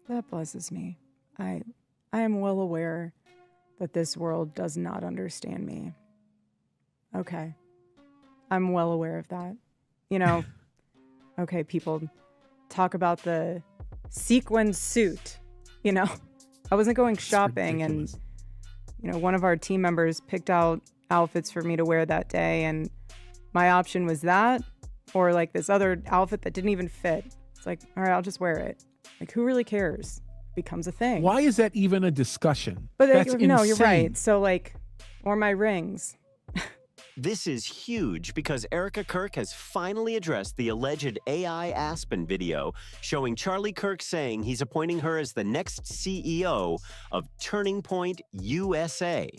That blesses me. I I am well aware that this world does not understand me. Okay. I'm well aware of that. You know, okay, people talk about the sequin suit. You know, I wasn't going It's shopping and, ridiculous. one of our team members picked out outfits for me to wear that day. And my option was that or like this other outfit that didn't even fit. It's like, all right, I'll just wear it. Like, who really cares? Becomes a thing. Why is that even a discussion? But That's no, you're right. insane. So like, or my rings. This is huge because Erika Kirk has finally addressed the alleged AI Aspen video showing Charlie Kirk saying he's appointing her as the next CEO of Turning Point USA.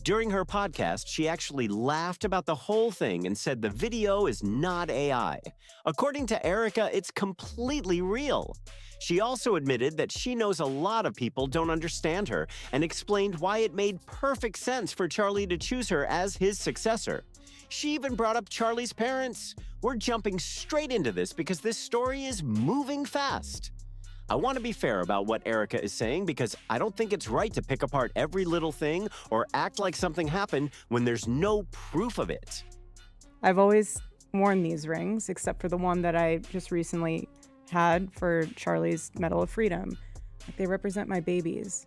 During her podcast, she actually laughed about the whole thing and said the video is not AI. According to Erika, it's completely real. She also admitted that she knows a lot of people don't understand her and explained why it made perfect sense for Charlie to choose her as his successor. She even brought up Charlie's parents. We're jumping straight into this because this story is moving fast. I want to be fair about what Erika is saying because I don't think it's right to pick apart every little thing or act like something happened when there's no proof of it. I've always worn these rings, except for the one that I just recently had for Charlie's Medal of Freedom. Like, they represent my babies.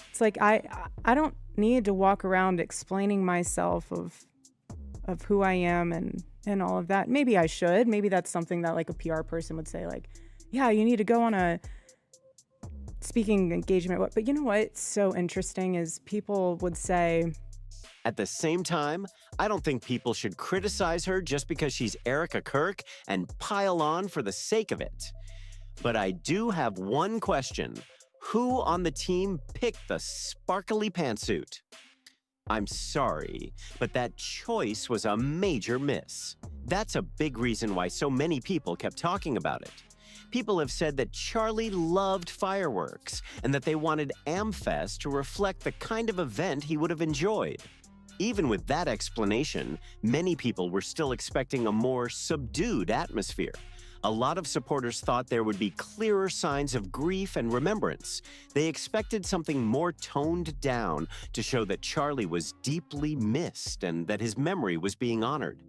It's like I don't need to walk around explaining myself of who I am and all of that. Maybe I should. Maybe that's something that like a PR person would say, like, yeah, you need to go on a speaking engagement. But you know what's so interesting is people would say, At the same time, I don't think people should criticize her just because she's Erika Kirk and pile on for the sake of it. But I do have one question. Who on the team picked the sparkly pantsuit? I'm sorry, but that choice was a major miss. That's a big reason why so many people kept talking about it. People have said that Charlie loved fireworks and that they wanted Amfest to reflect the kind of event he would have enjoyed. Even with that explanation, many people were still expecting a more subdued atmosphere. A lot of supporters thought there would be clearer signs of grief and remembrance. They expected something more toned down to show that Charlie was deeply missed and that his memory was being honored.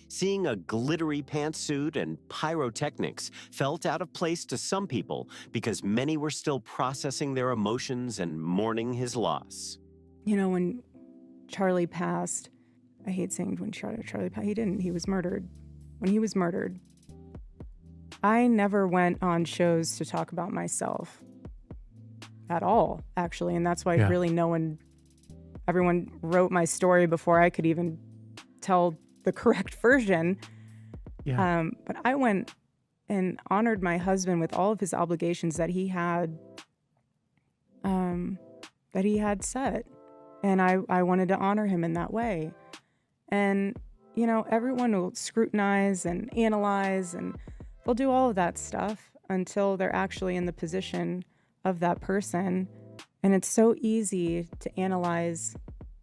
Seeing a glittery pantsuit and pyrotechnics felt out of place to some people because many were still processing their emotions and mourning his loss. when Charlie passed, I hate saying when Charlie passed, he was murdered. When he was murdered, I never went on shows to talk about myself at all, actually. And that's why Yeah. really everyone wrote my story before I could even tell the correct version. Yeah. But I went and honored my husband with all of his obligations that he had set. And I wanted to honor him in that way. And, everyone will scrutinize and analyze, and they'll do all of that stuff until they're actually in the position of that person. And it's so easy to analyze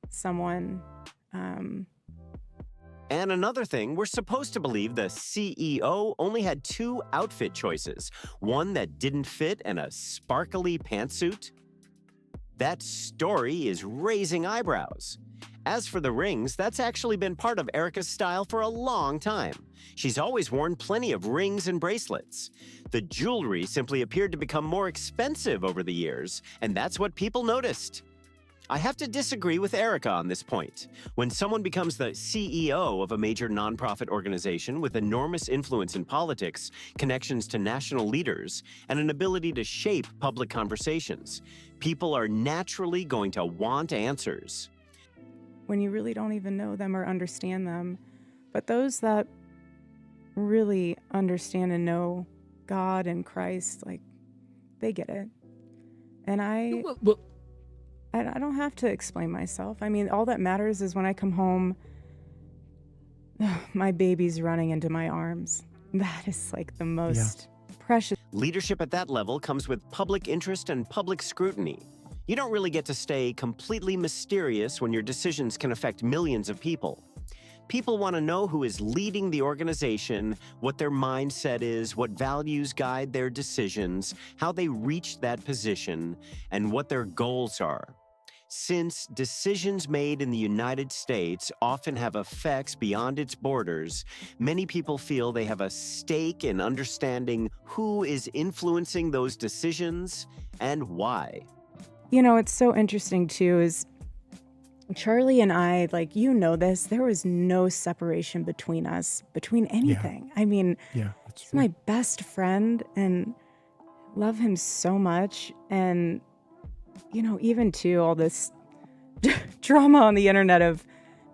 someone. And another thing, we're supposed to believe the CEO only had 2 outfit choices, one that didn't fit and a sparkly pantsuit. That story is raising eyebrows. As for the rings, that's actually been part of Erika's style for a long time. She's always worn plenty of rings and bracelets. The jewelry simply appeared to become more expensive over the years, and that's what people noticed. I have to disagree with Erika on this point. When someone becomes the CEO of a major nonprofit organization with enormous influence in politics, connections to national leaders, and an ability to shape public conversations, people are naturally going to want answers. When you really don't even know them or understand them. But those that really understand and know God and Christ, like, they get it. And I don't have to explain myself. I mean, all that matters is when I come home, my baby's running into my arms. That is like the most precious. Leadership at that level comes with public interest and public scrutiny. You don't really get to stay completely mysterious when your decisions can affect millions of people. People want to know who is leading the organization, what their mindset is, what values guide their decisions, how they reached that position, and what their goals are. Since decisions made in the United States often have effects beyond its borders, many people feel they have a stake in understanding who is influencing those decisions and why. You know, it's so interesting too is Charlie and I, like, you know this, there was no separation between us, between anything. I mean, That's he's true. my best friend and love him so much. And, you know, even too, all this drama on the internet of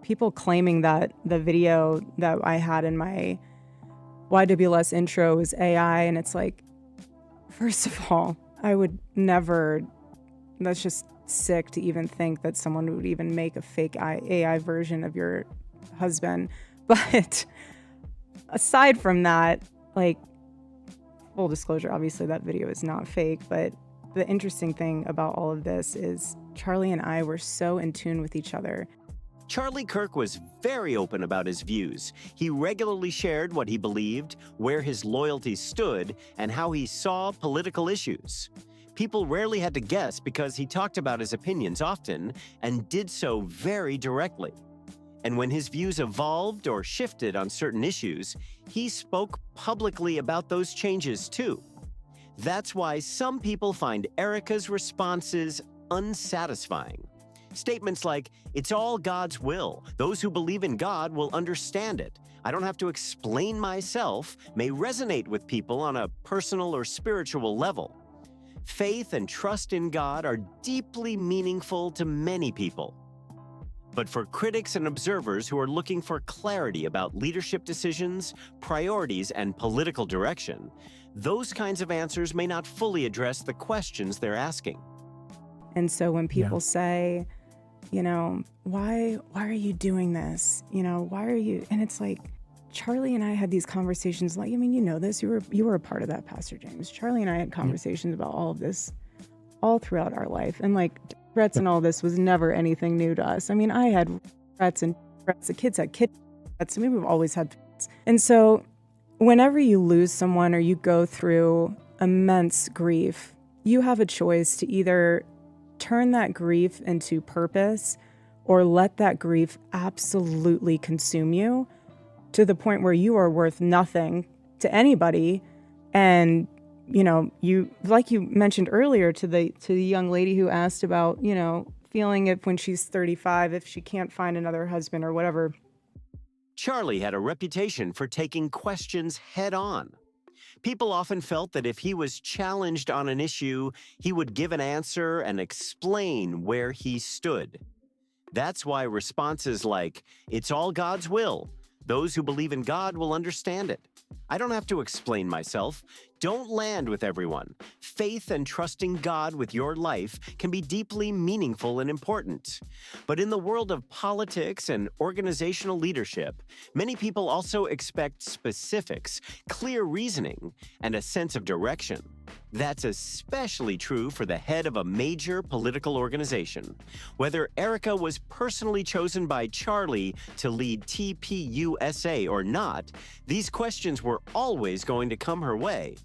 people claiming that the video that I had in my YWLS intro was AI. And it's like, first of all, I would never, that's just sick to even think that someone would even make a fake AI version of your husband. But aside from that, like, full disclosure, obviously that video is not fake, but the interesting thing about all of this is Charlie and I were so in tune with each other. Charlie Kirk was very open about his views. He regularly shared what he believed, where his loyalties stood, and how he saw political issues. People rarely had to guess because he talked about his opinions often and did so very directly. And when his views evolved or shifted on certain issues, he spoke publicly about those changes too. That's why some people find Erika's responses unsatisfying. Statements like, "It's all God's will. Those who believe in God will understand it. I don't have to explain myself," may resonate with people on a personal or spiritual level. Faith and trust in God are deeply meaningful to many people. But for critics and observers who are looking for clarity about leadership decisions, priorities, and political direction, those kinds of answers may not fully address the questions they're asking. And so when people say, you know, why are you doing this? You know, why are you? And it's like, Charlie and I had these conversations, like, I mean, you know this, you were a part of that, Pastor James. Charlie and I had conversations about all of this all throughout our life. And like threats and all this was never anything new to us. I mean, I had threats and threats. The kids had kid threats. I mean, we've always had threats. And so whenever you lose someone or you go through immense grief, you have a choice to either turn that grief into purpose or let that grief absolutely consume you to the point where you are worth nothing to anybody. And, you know, you, like you mentioned earlier to the young lady who asked about, you know, feeling it when she's 35, if she can't find another husband or whatever. Charlie had a reputation for taking questions head on. People often felt that if he was challenged on an issue, he would give an answer and explain where he stood. That's why responses like, "It's all God's will. Those who believe in God will understand it. I don't have to explain myself," don't land with everyone. Faith and trusting God with your life can be deeply meaningful and important. But in the world of politics and organizational leadership, many people also expect specifics, clear reasoning, and a sense of direction. That's especially true for the head of a major political organization. Whether Erika was personally chosen by Charlie to lead TPUSA or not, these questions were always going to come her way.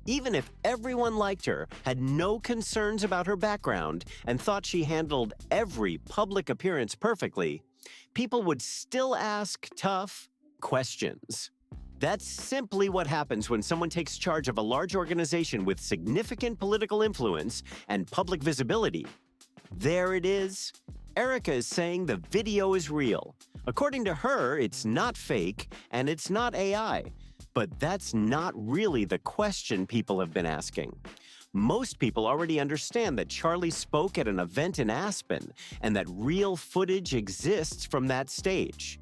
Even if everyone liked her, had no concerns about her background, and thought she handled every public appearance perfectly, people would still ask tough questions. That's simply what happens when someone takes charge of a large organization with significant political influence and public visibility. There it is. Erika is saying the video is real. According to her, it's not fake and it's not AI. But that's not really the question people have been asking. Most people already understand that Charlie spoke at an event in Aspen and that real footage exists from that stage.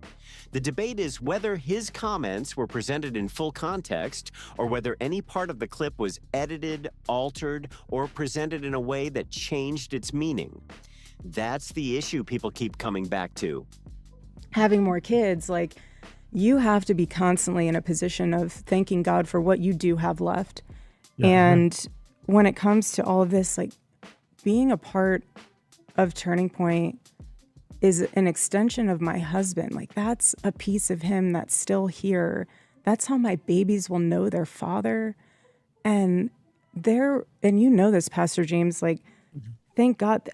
The debate is whether his comments were presented in full context or whether any part of the clip was edited, altered, or presented in a way that changed its meaning. That's the issue people keep coming back to. Having more kids, like, you have to be constantly in a position of thanking God for what you do have left. And when it comes to all of this, like, being a part of Turning Point is an extension of my husband. Like, that's a piece of him that's still here. That's how my babies will know their father. And you know this, Pastor James, like, thank God.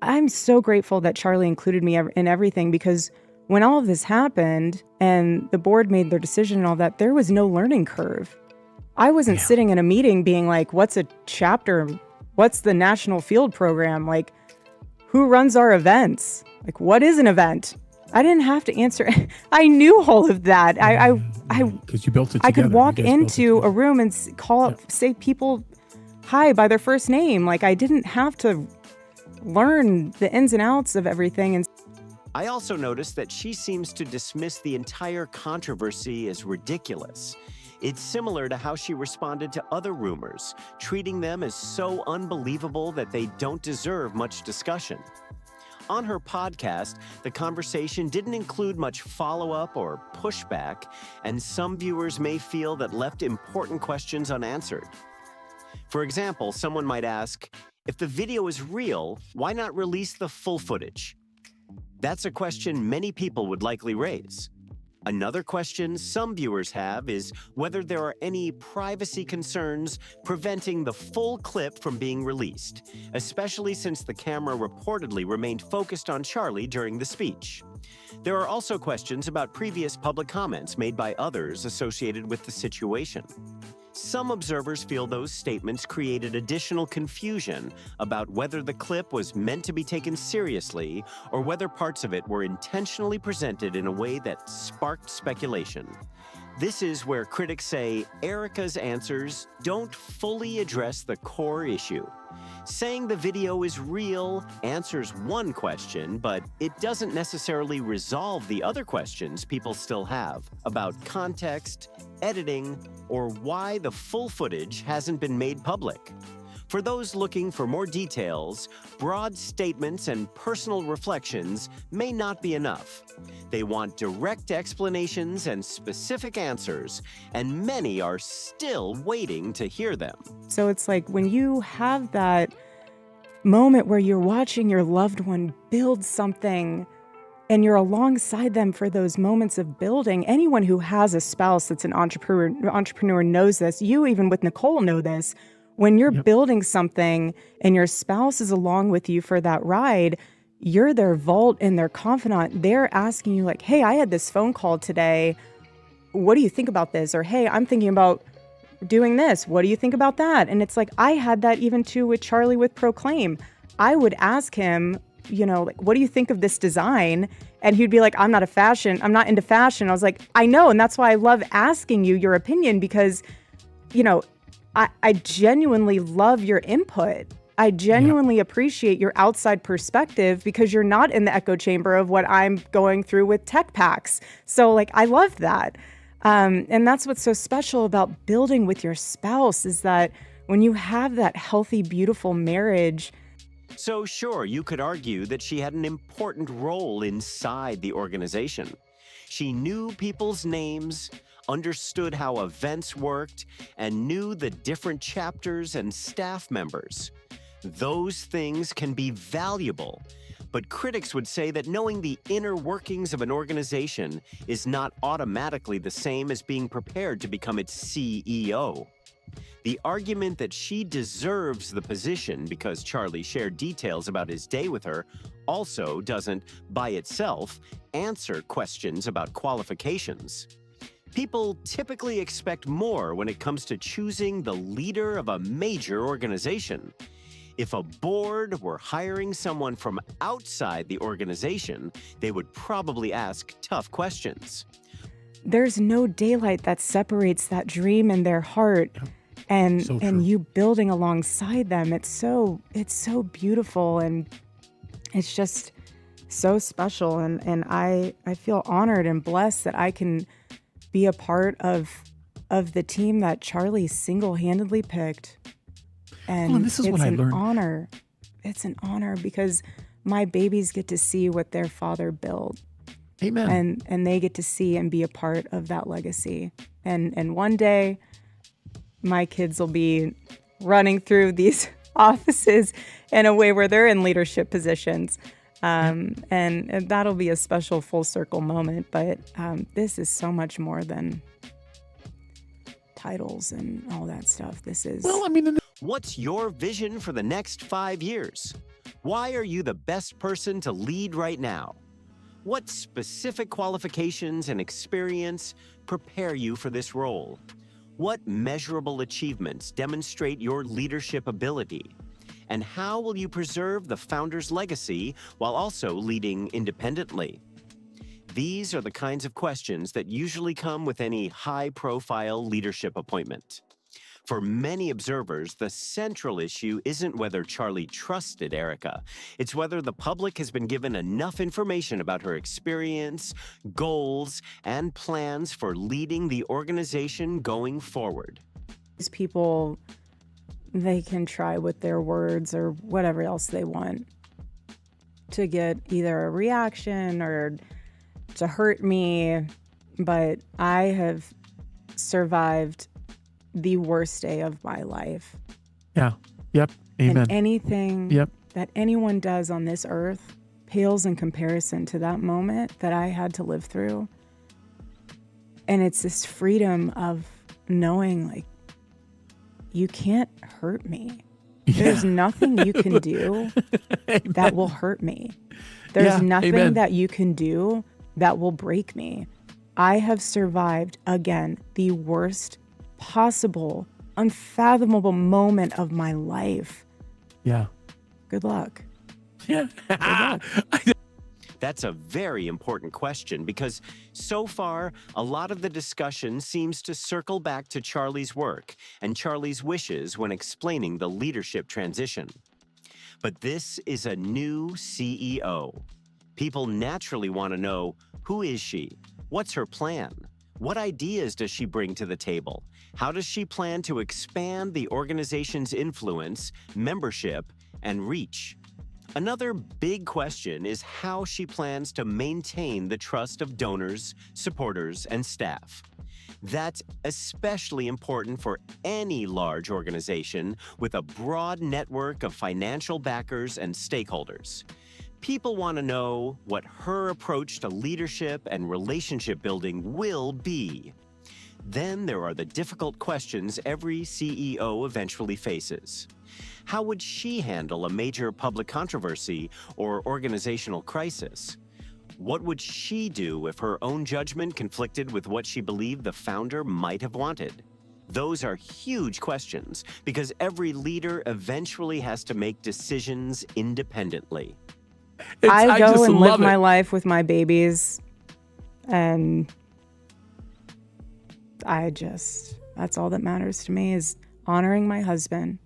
I'm so grateful that Charlie included me in everything, because when all of this happened and the board made their decision and all that, there was no learning curve. I wasn't sitting in a meeting being like, what's a chapter? What's the national field program? Like, who runs our events? Like, what is an event? I didn't have to answer. I knew all of that. Because you built it together. I could walk into a room and say people hi by their first name. Like, I didn't have to learn the ins and outs of everything. And I also noticed that she seems to dismiss the entire controversy as ridiculous. It's similar to how she responded to other rumors, treating them as so unbelievable that they don't deserve much discussion. On her podcast, the conversation didn't include much follow-up or pushback, and some viewers may feel that left important questions unanswered. For example, someone might ask, if the video is real, why not release the full footage? That's a question many people would likely raise. Another question some viewers have is whether there are any privacy concerns preventing the full clip from being released, especially since the camera reportedly remained focused on Charlie during the speech. There are also questions about previous public comments made by others associated with the situation. Some observers feel those statements created additional confusion about whether the clip was meant to be taken seriously or whether parts of it were intentionally presented in a way that sparked speculation. This is where critics say Erika's answers don't fully address the core issue. Saying the video is real answers one question, but it doesn't necessarily resolve the other questions people still have about context, editing, or why the full footage hasn't been made public. For those looking for more details, broad statements and personal reflections may not be enough. They want direct explanations and specific answers, and many are still waiting to hear them. so it's like when you have that moment where you're watching your loved one build something and you're alongside them for those moments of building. Anyone who has a spouse that's an entrepreneur knows this. You, even with Nicole, know this. When you're building something and your spouse is along with you for that ride, you're their vault and their confidant. They're asking you like, hey, I had this phone call today. What do you think about this? Or, hey, I'm thinking about doing this. What do you think about that? And it's like, I had that even too with Charlie with Proclaim. I would ask him, like, what do you think of this design? And he'd be like, I'm not into fashion. I was like, I know. And that's why I love asking you your opinion, because, I genuinely love your input. I genuinely appreciate your outside perspective, because you're not in the echo chamber of what I'm going through with tech packs. So like, I love that. And that's what's so special about building with your spouse, is that when you have that healthy, beautiful marriage. So sure, you could argue that she had an important role inside the organization. She knew people's names, understood how events worked, and knew the different chapters and staff members. Those things can be valuable, but critics would say that knowing the inner workings of an organization is not automatically the same as being prepared to become its CEO. The argument that she deserves the position because Charlie shared details about his day with her also doesn't, by itself, answer questions about qualifications. People typically expect more when it comes to choosing the leader of a major organization. If a board were hiring someone from outside the organization, they would probably ask tough questions. There's no daylight that separates that dream in their heart and you building alongside them. It's so beautiful, and it's just so special. And I feel honored and blessed that I can be a part of the team that Charlie single-handedly picked. And this is what I learned. Honor. It's an honor, because my babies get to see what their father built. Amen. And they get to see and be a part of that legacy. And one day, my kids will be running through these offices in a way where they're in leadership positions. And that'll be a special full circle moment. But this is so much more than titles and all that stuff. This is... Well, I mean... What's your vision for the next 5 years? Why are you the best person to lead right now? What specific qualifications and experience prepare you for this role? What measurable achievements demonstrate your leadership ability? And how will you preserve the founder's legacy while also leading independently? These are the kinds of questions that usually come with any high-profile leadership appointment. For many observers, the central issue isn't whether Charlie trusted Erika. It's whether the public has been given enough information about her experience, goals, and plans for leading the organization going forward. These people, they can try with their words or whatever else they want to get either a reaction or to hurt me, but I have survived the worst day of my life. Yeah. Yep. Amen. And anything that anyone does on this earth pales in comparison to that moment that I had to live through. And it's this freedom of knowing, like, you can't hurt me. Yeah. There's nothing you can do that will hurt me. There's nothing that you can do that will break me. I have survived, again, the worst possible, unfathomable moment of my life. Yeah. Good luck. Yeah. Good luck. That's a very important question because so far, a lot of the discussion seems to circle back to Charlie's work and Charlie's wishes when explaining the leadership transition. But this is a new CEO. People naturally want to know, who is she? What's her plan? What ideas does she bring to the table? How does she plan to expand the organization's influence, membership, and reach? Another big question is how she plans to maintain the trust of donors, supporters, and staff. That's especially important for any large organization with a broad network of financial backers and stakeholders. People want to know what her approach to leadership and relationship building will be. Then there are the difficult questions every CEO eventually faces. How would she handle a major public controversy or organizational crisis? What would she do if her own judgment conflicted with what she believed the founder might have wanted? Those are huge questions because every leader eventually has to make decisions independently. I go and live my life with my babies, and that's all that matters to me, is honoring my husband,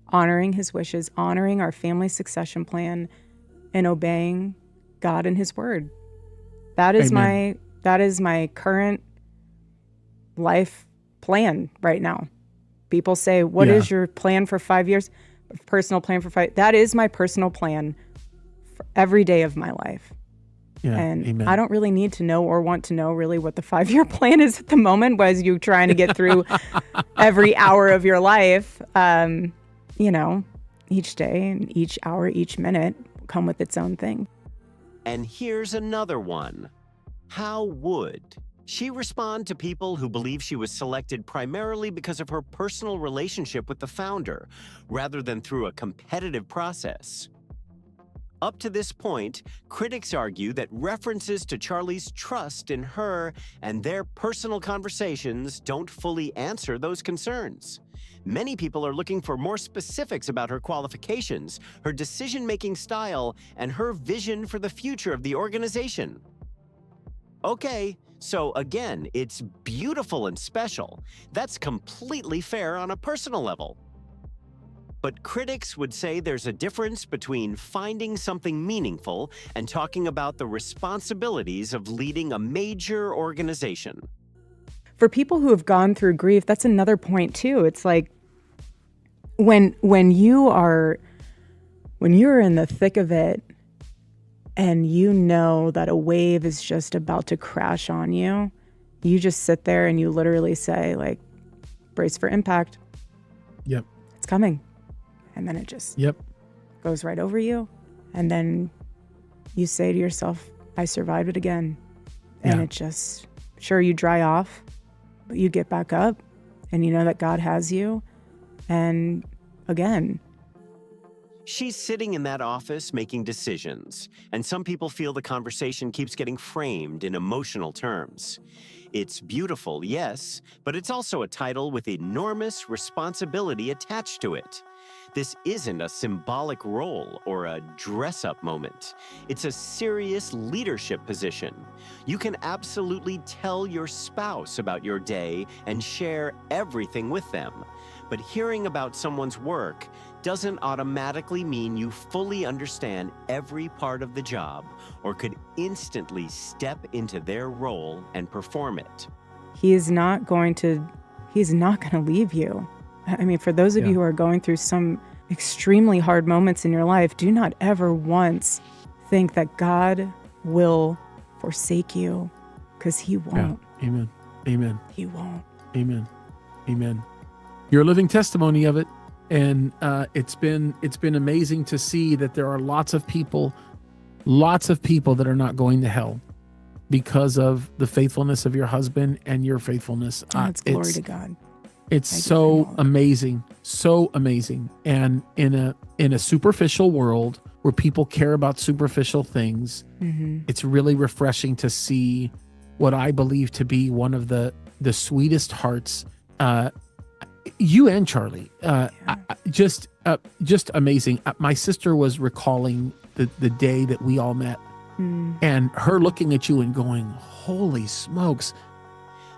honoring his wishes, honoring our family succession plan, and obeying God and his word. That is my current life plan right now. People say, what is your plan for 5 years? Personal plan for 5. That is my personal plan for every day of my life. Yeah, and amen. I don't really need to know or want to know really what the 5-year plan is at the moment, as you trying to get through every hour of your life. Each day and each hour, each minute come with its own thing. And here's another one. How would she respond to people who believe she was selected primarily because of her personal relationship with the founder, rather than through a competitive process? Up to this point, critics argue that references to Charlie's trust in her and their personal conversations don't fully answer those concerns. Many people are looking for more specifics about her qualifications, her decision-making style, and her vision for the future of the organization. Okay, so again, it's beautiful and special. That's completely fair on a personal level. But critics would say there's a difference between finding something meaningful and talking about the responsibilities of leading a major organization. For people who have gone through grief, that's another point too. It's like when you're in the thick of it and you know that a wave is just about to crash on you, you just sit there and you literally say, like, brace for impact. Yep. It's coming. And then it just goes right over you. And then you say to yourself, I survived it again. And Yeah. it just, sure, you dry off, but you get back up and you know that God has you. And again, She's sitting in that office making decisions, and some people feel the conversation keeps getting framed in emotional terms. It's beautiful, yes, but it's also a title with enormous responsibility attached to it. This isn't a symbolic role or a dress-up moment. It's a serious leadership position. You can absolutely tell your spouse about your day and share everything with them. But hearing about someone's work doesn't automatically mean you fully understand every part of the job or could instantly step into their role and perform it. he's not going to leave you. I mean, for those of Yeah. you who are going through some extremely hard moments in your life, do not ever once think that God will forsake you, because he won't. Yeah. Amen. Amen. He won't. Amen. Amen. You're a living testimony of it. And it's been amazing to see that there are lots of people that are not going to hell because of the faithfulness of your husband and your faithfulness. God's glory to God. It's I give him so all the amazing, so amazing. And in a superficial world where people care about superficial things, Mm-hmm. it's really refreshing to see what I believe to be one of the sweetest hearts. You and Charlie, just amazing. My sister was recalling the day that we all met, and her looking at you and going, "Holy smokes!"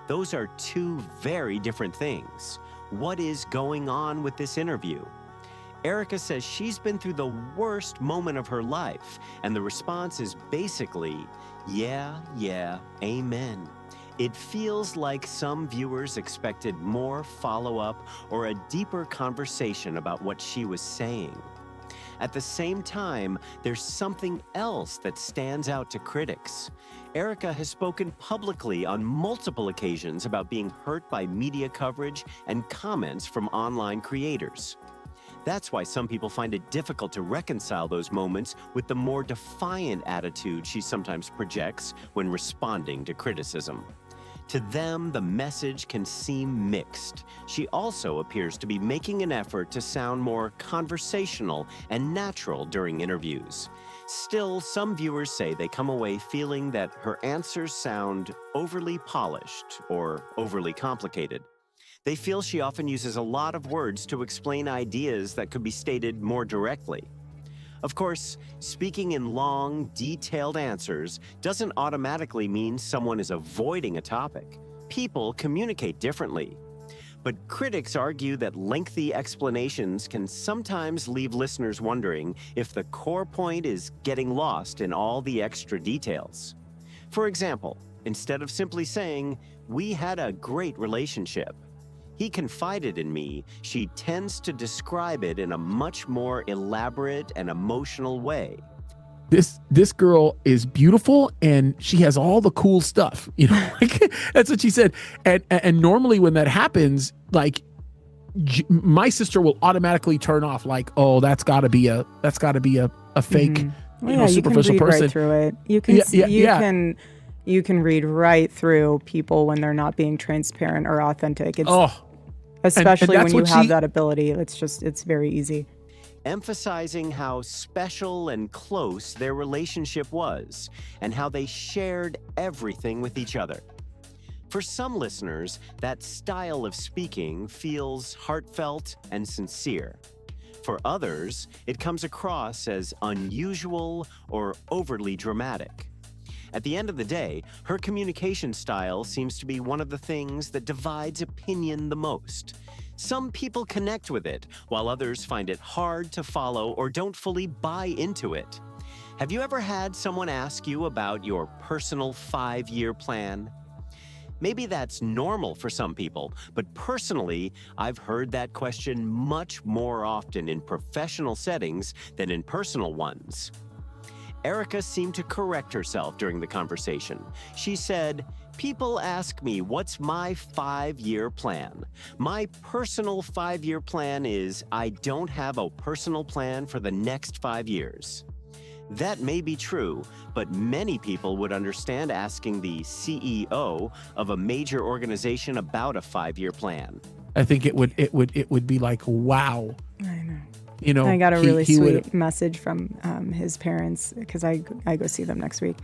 Those are two very different things. What is going on with this interview? Erika says she's been through the worst moment of her life, and the response is basically, yeah, amen. It feels like some viewers expected more follow-up or a deeper conversation about what she was saying. At the same time, there's something else that stands out to critics. Erika has spoken publicly on multiple occasions about being hurt by media coverage and comments from online creators. That's why some people find it difficult to reconcile those moments with the more defiant attitude she sometimes projects when responding to criticism. To them, the message can seem mixed. She also appears to be making an effort to sound more conversational and natural during interviews. Still, some viewers say they come away feeling that her answers sound overly polished or overly complicated. They feel she often uses a lot of words to explain ideas that could be stated more directly. Of course, speaking in long, detailed answers doesn't automatically mean someone is avoiding a topic. People communicate differently. But critics argue that lengthy explanations can sometimes leave listeners wondering if the core point is getting lost in all the extra details. For example, instead of simply saying, "We had a great relationship," "He confided in me," she tends to describe it in a much more elaborate and emotional way. This girl is beautiful and she has all the cool stuff, like that's what she said. And normally when that happens, like my sister will automatically turn off, like, "Oh, that's gotta be a fake, superficial you can read person." right through it. You can read right through people when they're not being transparent or authentic. It's, especially and that's when you what have that ability. It's very easy. Emphasizing how special and close their relationship was and how they shared everything with each other. For some listeners, that style of speaking feels heartfelt and sincere. For others, it comes across as unusual or overly dramatic. At the end of the day, her communication style seems to be one of the things that divides opinion the most. Some people connect with it, while others find it hard to follow or don't fully buy into it. Have you ever had someone ask you about your personal 5-year plan? Maybe that's normal for some people, but personally, I've heard that question much more often in professional settings than in personal ones. Erika seemed to correct herself during the conversation. She said, "People ask me what's my 5-year plan. My personal 5-year plan is I don't have a personal plan for the next 5 years." That may be true, but many people would understand asking the CEO of a major organization about a 5-year plan. I think it would be like, wow. I know. You know, I got a really he sweet message from his parents because I go see them next week.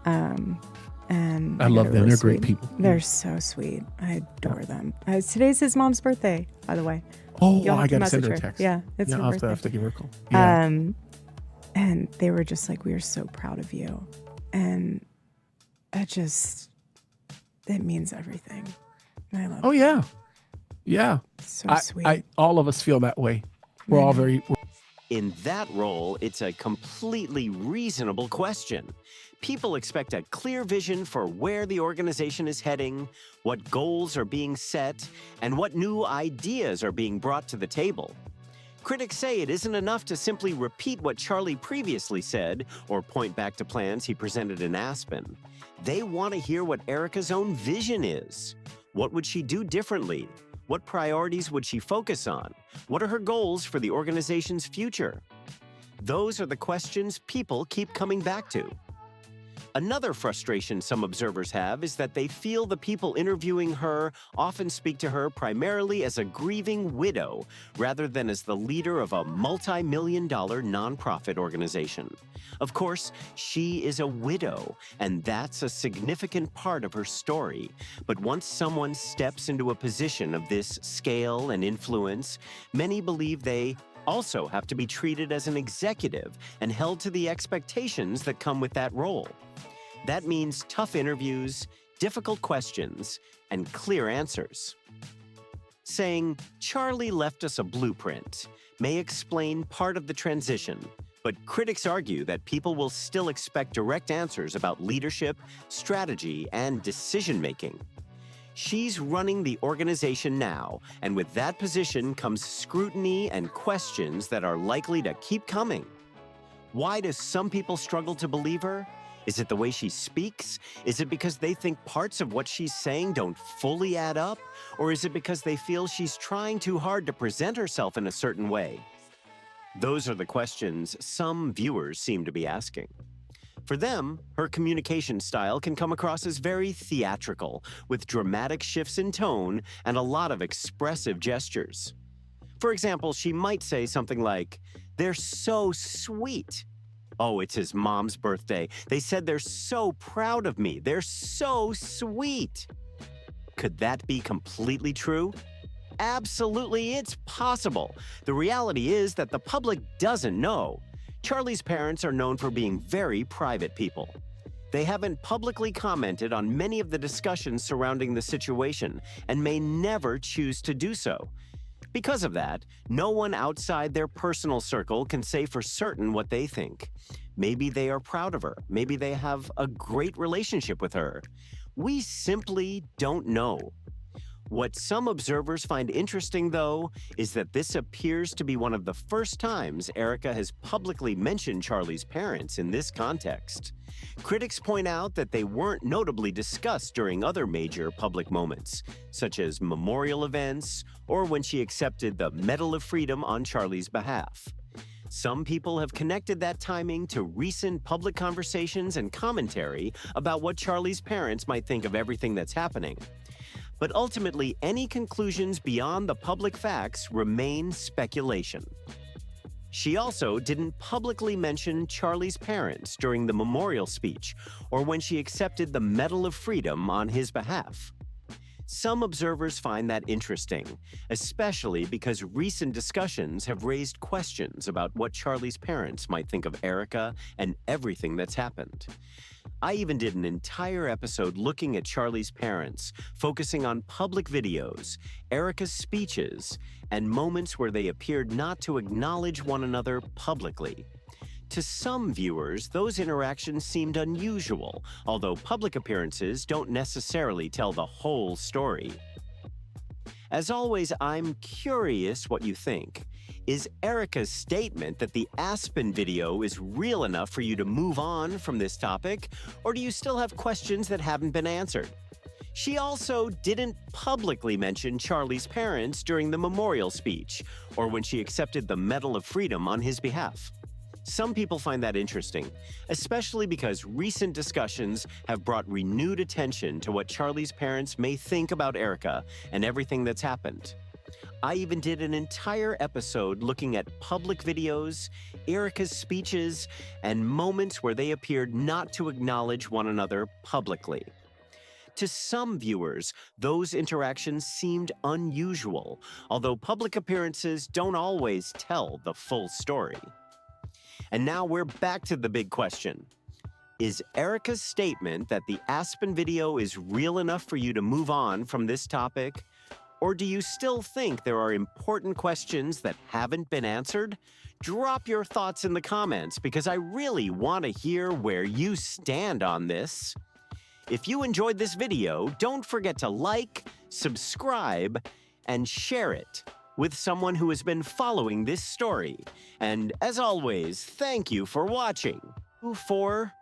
And I love them. really They're sweet. great people. They're so sweet. I adore them. Today's his mom's birthday, by the way. Oh, You'll have I to got to send her a message text. Yeah, it's her I'll birthday. have to give her a call. Yeah. And they were just like, we are so proud of you. And it means everything. And I love Oh, yeah. Yeah. So sweet. All of us feel that way. We're all very... In that role, it's a completely reasonable question. People expect a clear vision for where the organization is heading, what goals are being set, and what new ideas are being brought to the table. Critics say it isn't enough to simply repeat what Charlie previously said or point back to plans he presented in Aspen. They want to hear what Erika's own vision is. What would she do differently? What priorities would she focus on? What are her goals for the organization's future? Those are the questions people keep coming back to. Another frustration some observers have is that they feel the people interviewing her often speak to her primarily as a grieving widow rather than as the leader of a multi-million-dollar nonprofit organization. Of course, she is a widow, and that's a significant part of her story. But once someone steps into a position of this scale and influence, many believe they also have to be treated as an executive and held to the expectations that come with that role. That means tough interviews, difficult questions, and clear answers. Saying, "Charlie left us a blueprint," may explain part of the transition, but critics argue that people will still expect direct answers about leadership, strategy, and decision-making. She's running the organization now, and with that position comes scrutiny and questions that are likely to keep coming. Why do some people struggle to believe her? Is it the way she speaks? Is it because they think parts of what she's saying don't fully add up? Or is it because they feel she's trying too hard to present herself in a certain way? Those are the questions some viewers seem to be asking. For them, her communication style can come across as very theatrical, with dramatic shifts in tone and a lot of expressive gestures. For example, she might say something like, "They're so sweet." Oh, it's his mom's birthday. They said they're so proud of me. They're so sweet. Could that be completely true? Absolutely, it's possible. The reality is that the public doesn't know. Charlie's parents are known for being very private people. They haven't publicly commented on many of the discussions surrounding the situation and may never choose to do so. Because of that, no one outside their personal circle can say for certain what they think. Maybe they are proud of her. Maybe they have a great relationship with her. We simply don't know. What some observers find interesting, though, is that this appears to be one of the first times Erika has publicly mentioned Charlie's parents in this context. Critics point out that they weren't notably discussed during other major public moments, such as memorial events or when she accepted the Medal of Freedom on Charlie's behalf. Some people have connected that timing to recent public conversations and commentary about what Charlie's parents might think of everything that's happening. But ultimately, any conclusions beyond the public facts remain speculation. She also didn't publicly mention Charlie's parents during the memorial speech or when she accepted the Medal of Freedom on his behalf. Some observers find that interesting, especially because recent discussions have raised questions about what Charlie's parents might think of Erika and everything that's happened. I even did an entire episode looking at Charlie's parents, focusing on public videos, Erika's speeches, and moments where they appeared not to acknowledge one another publicly. To some viewers, those interactions seemed unusual, although public appearances don't necessarily tell the whole story. As always, I'm curious what you think. Is Erika's statement that the Aspen video is real enough for you to move on from this topic, or do you still have questions that haven't been answered? She also didn't publicly mention Charlie's parents during the memorial speech, or when she accepted the Medal of Freedom on his behalf. Some people find that interesting, especially because recent discussions have brought renewed attention to what Charlie's parents may think about Erika and everything that's happened. I even did an entire episode looking at public videos, Erika's speeches, and moments where they appeared not to acknowledge one another publicly. To some viewers, those interactions seemed unusual, although public appearances don't always tell the full story. And now we're back to the big question. Is Erika's statement that the Aspen video is real enough for you to move on from this topic? Or do you still think there are important questions that haven't been answered? Drop your thoughts in the comments because I really want to hear where you stand on this. If you enjoyed this video, don't forget to like, subscribe, and share it with someone who has been following this story. And as always, thank you for watching. For